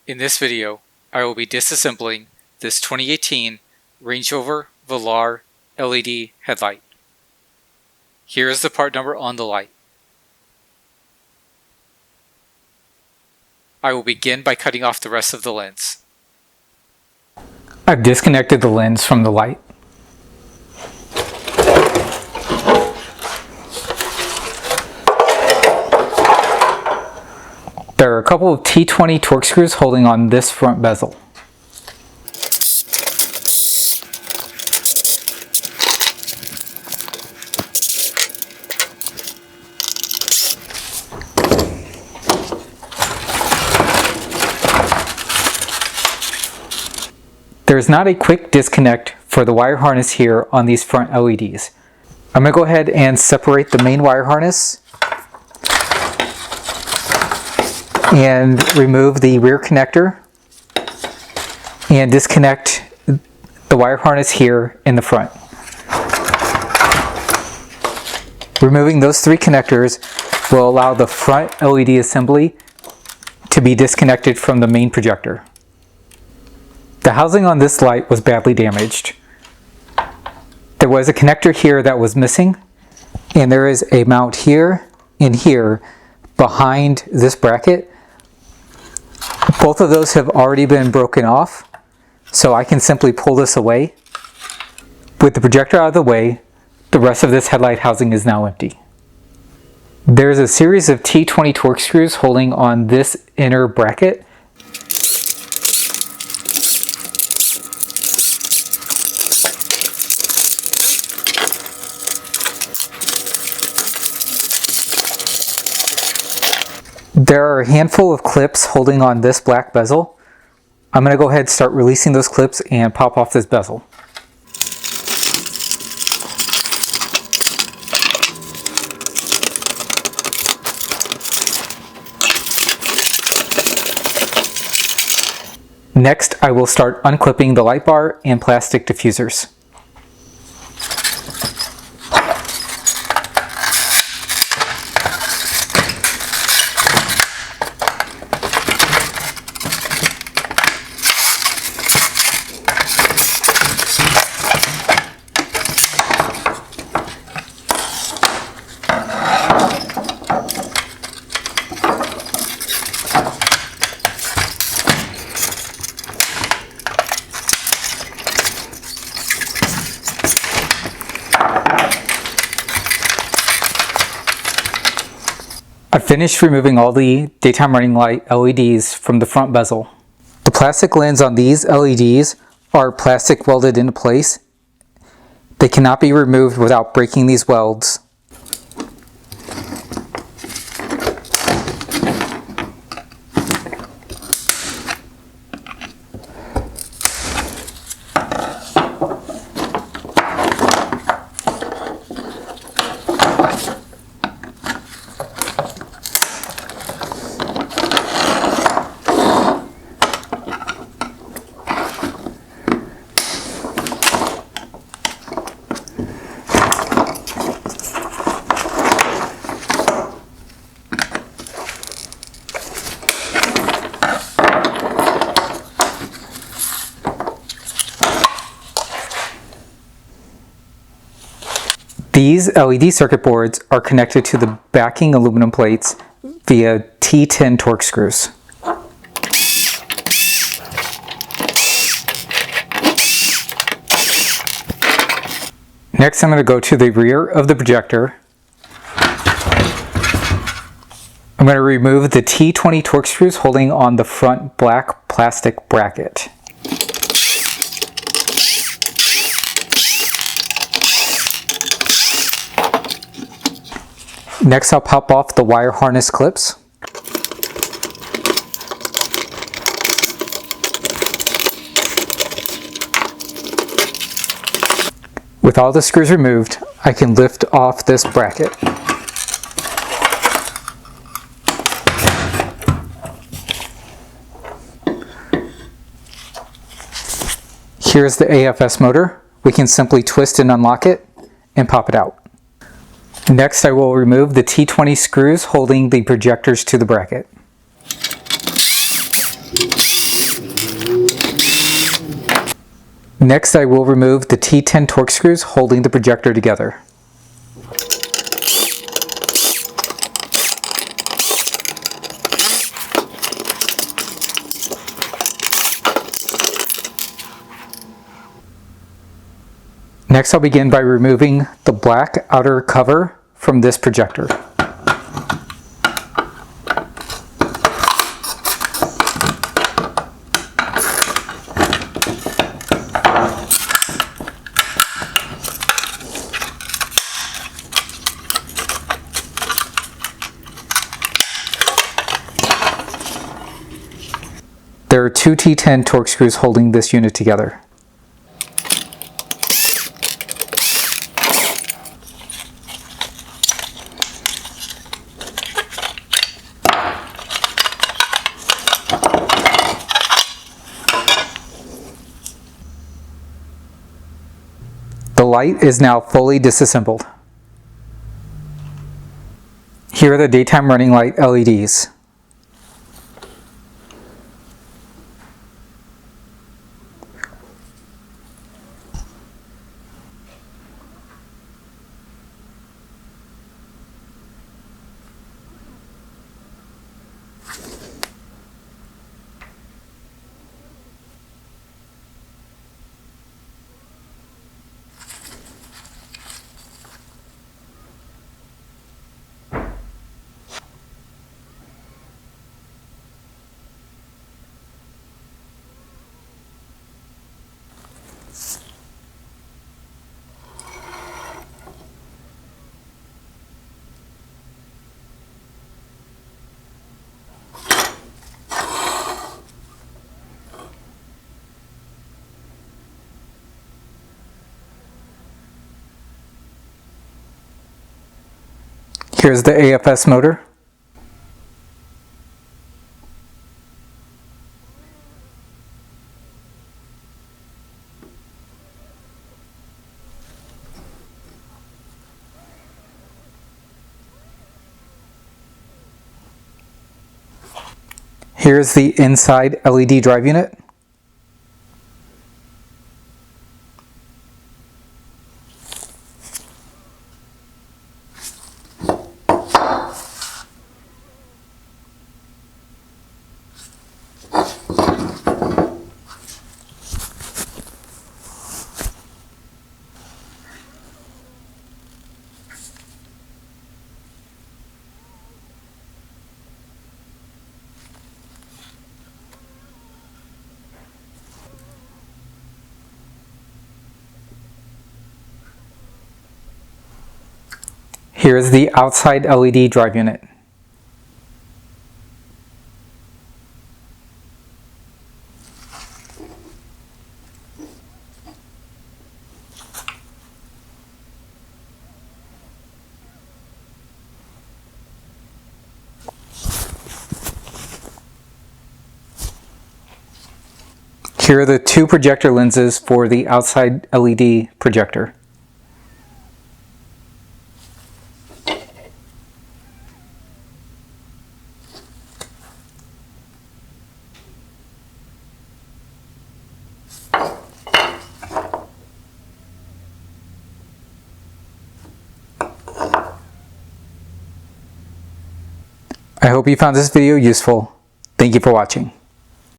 In this video, I will be disassembling this 2018 Range Rover Velar LED headlight. Here is the part number on the light. I will begin by cutting off the rest of the lens. I've disconnected the lens from the light. There are a couple of T20 Torx screws holding on this front bezel. There is not a quick disconnect for the wire harness here on these front LEDs. I'm going to go ahead and separate the main wire harness and remove the rear connector and disconnect the wire harness here in the front. Removing those three connectors will allow the front LED assembly to be disconnected from the main projector. The housing on this light was badly damaged. There was a connector here that was missing, and there is a mount here and here behind this bracket. Both of those have already been broken off, so I can simply pull this away. With the projector out of the way, the rest of this headlight housing is now empty. There's a series of T20 Torx screws holding on this inner bracket. There are a handful of clips holding on this black bezel. I'm going to go ahead and start releasing those clips and pop off this bezel. Next, I will start unclipping the light bar and plastic diffusers. I've finished removing all the daytime running light LEDs from the front bezel. The plastic lens on these LEDs are plastic welded into place. They cannot be removed without breaking these welds. These LED circuit boards are connected to the backing aluminum plates via T10 Torx screws. Next, I'm going to go to the rear of the projector. I'm going to remove the T20 Torx screws holding on the front black plastic bracket. Next, I'll pop off the wire harness clips. With all the screws removed, I can lift off this bracket. Here's the AFS motor. We can simply twist and unlock it and pop it out. Next, I will remove the T20 screws holding the projectors to the bracket. Next, I will remove the T10 Torx screws holding the projector together. Next, I'll begin by removing the black outer cover from this projector. There are two T10 Torx screws holding this unit together. The light is now fully disassembled. Here are the daytime running light LEDs. Here's the AFS motor. Here's the inside LED drive unit. Here's the outside LED drive unit. Here are the two projector lenses for the outside LED projector. I hope you found this video useful. Thank you for watching.